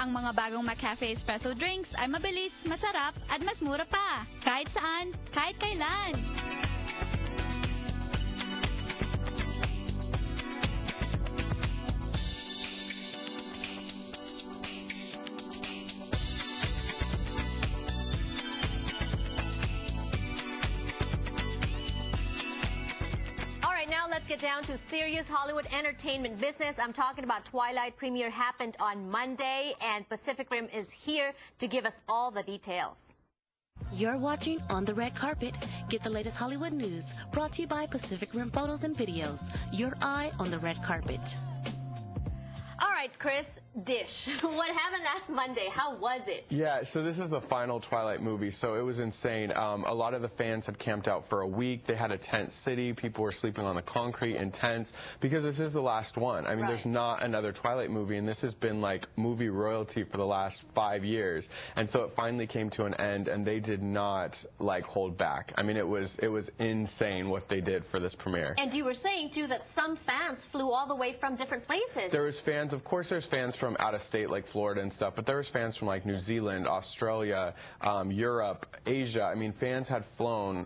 Ang mga bagong McCafe Espresso drinks ay mabilis, masarap, at mas mura pa. Kahit saan, kahit kailan. Let's get down to serious Hollywood entertainment business. I'm talking about Twilight. Premiere happened on Monday, and Pacific Rim is here to give us all the details. You're watching On the Red Carpet. Get the latest Hollywood news brought to you by Pacific Rim Photos and Videos. Your eye on the red carpet. All right, Chris, dish. What happened last Monday? How was it? Yeah, so this is the final Twilight movie, so it was insane. A lot of the fans had camped out for a week. They had a tent city. People were sleeping on the concrete in tents because this is the last one. I mean, There's not another Twilight movie, and this has been like movie royalty for the last 5 years. And so it finally came to an end, and they did not like hold back. I mean, it was insane what they did for this premiere. And you were saying too that some fans flew all the way from different places. There was fans, of course, there's fans from out of state like Florida and stuff, but there was fans from like New Zealand, Australia, Europe, Asia. I mean, fans had flown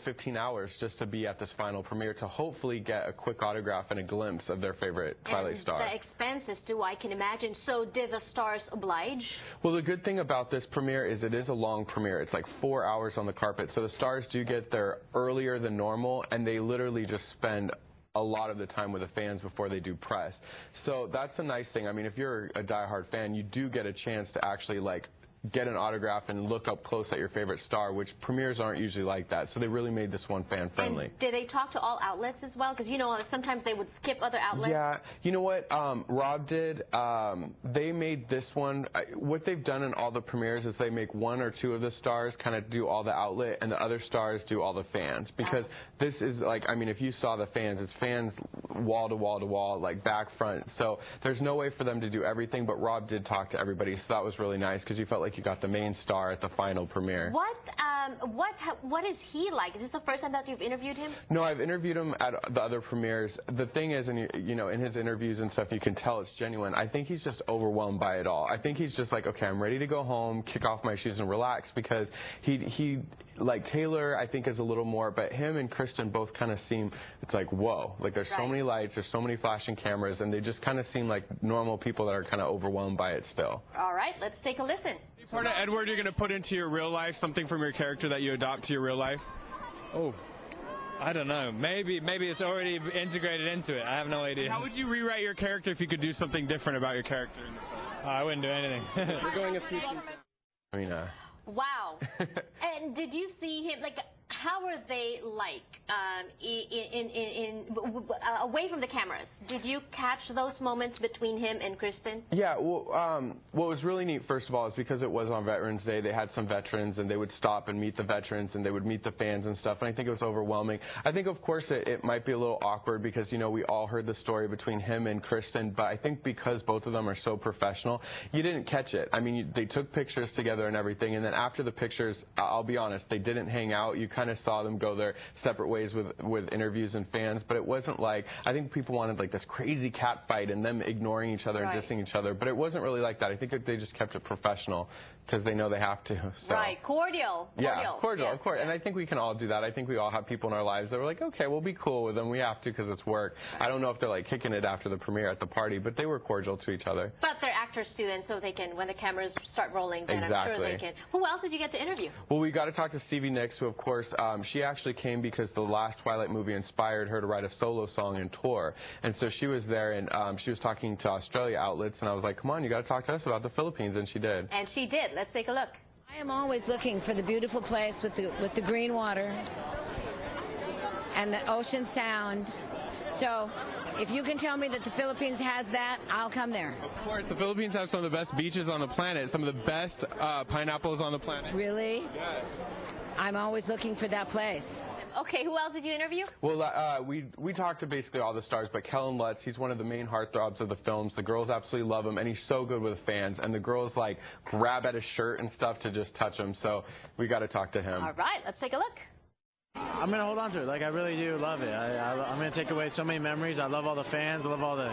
15 hours just to be at this final premiere to hopefully get a quick autograph and a glimpse of their favorite Twilight star. The expenses too, I can imagine. So did the stars oblige? Well, the good thing about this premiere is it is a long premiere. It's like 4 hours on the carpet. So the stars do get there earlier than normal, and they literally just spend a lot of the time with the fans before they do press. So that's a nice thing. I mean, if you're a diehard fan, you do get a chance to actually like get an autograph and look up close at your favorite star, which premieres aren't usually like that. So they really made this one fan-friendly. And did they talk to all outlets as well? Because, you know, sometimes they would skip other outlets. Yeah. You know what Rob did? They made this one. What they've done in all the premieres is they make 1 or 2 of the stars kind of do all the outlet, and the other stars do all the fans. Because this is like, I mean, if you saw the fans, it's fans wall to wall to wall, like back, front. So there's no way for them to do everything, but Rob did talk to everybody, so that was really nice because you felt like you got the main star at the final premiere. What is he like? Is this the first time that you've interviewed him? No, I've interviewed him at the other premieres. The thing is, and you know, in his interviews and stuff, you can tell it's genuine. I think he's just overwhelmed by it all. I think he's just like, okay, I'm ready to go home, kick off my shoes and relax, because he like Taylor, I think, is a little more, but him and Kristen both kind of seem, it's like, whoa, like there's so many lights, there's so many flashing cameras, and they just kind of seem like normal people that are kind of overwhelmed by it still. All right, let's take a listen. Part of Edward you're going to put into your real life, something from your character that you adopt to your real life? Oh, I don't know. Maybe it's already integrated into it. I have no idea. How would you rewrite your character if you could do something different about your character in the film? I wouldn't do anything. We're going a few I mean, wow. And did you see him, like, how were they like away from the cameras? Did you catch those moments between him and Kristen? Yeah, well, what was really neat, first of all, is because it was on Veterans Day, they had some veterans, and they would stop and meet the veterans, and they would meet the fans and stuff, and I think it was overwhelming. I think, of course, it might be a little awkward because, you know, we all heard the story between him and Kristen, but I think because both of them are so professional, you didn't catch it. I mean, they took pictures together and everything, and then after the pictures, I'll be honest, they didn't hang out. You kind of saw them go their separate ways with interviews and fans, but it wasn't like, I think people wanted like this crazy cat fight and them ignoring each other and dissing each other, but it wasn't really like that. I think they just kept it professional because they know they have to. So. Right, cordial. Yeah, cordial, of course. And I think we can all do that. I think we all have people in our lives that were like, okay, we'll be cool with them. We have to because it's work. I don't know if they're like kicking it after the premiere at the party, but they were cordial to each other. But they're actors too, and so they can, when the cameras start rolling, then I'm sure they can. Who else did you get to interview? Well, we got to talk to Stevie Nicks, who, of course, she actually came because the last Twilight movie inspired her to write a solo song and tour. And so she was there, and she was talking to Australia outlets, and I was like, come on, you got to talk to us about the Philippines, and she did. And she did. Let's take a look. I am always looking for the beautiful place with the green water and the ocean sound. So if you can tell me that the Philippines has that, I'll come there. Of course, the Philippines have some of the best beaches on the planet, some of the best pineapples on the planet. Really? Yes. I'm always looking for that place. Okay, who else did you interview? Well, we talked to basically all the stars, but Kellen Lutz, he's one of the main heartthrobs of the films. The girls absolutely love him, and he's so good with fans. And the girls, like, grab at his shirt and stuff to just touch him. So we got to talk to him. All right, let's take a look. I'm going to hold on to it. Like, I really do love it. I'm going to take away so many memories. I love all the fans. I love all the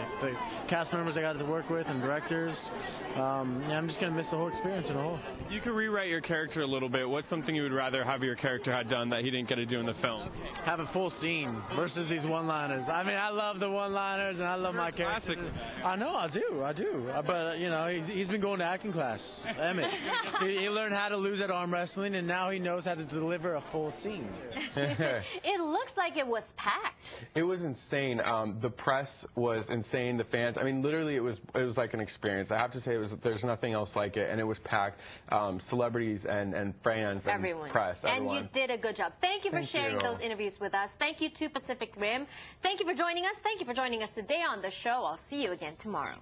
cast members I got to work with and directors. I'm just going to miss the whole experience in the whole. You could rewrite your character a little bit. What's something you would rather have your character had done that he didn't get to do in the film? Have a full scene versus these one-liners. I mean, I love the one-liners and I love my character. I know, I do. But, you know, he's been going to acting class. Emmett. He learned how to lose at arm wrestling, and now he knows how to deliver a full scene. It looks like it was packed. It was insane. The press was insane. The fans. I mean, literally, it was like an experience. I have to say, there's nothing else like it, and it was packed. Celebrities and fans and everyone. Press. Everyone. And you did a good job. Thank you for sharing those interviews with us. Thank you to Pacific Rim. Thank you for joining us. Thank you for joining us today on the show. I'll see you again tomorrow.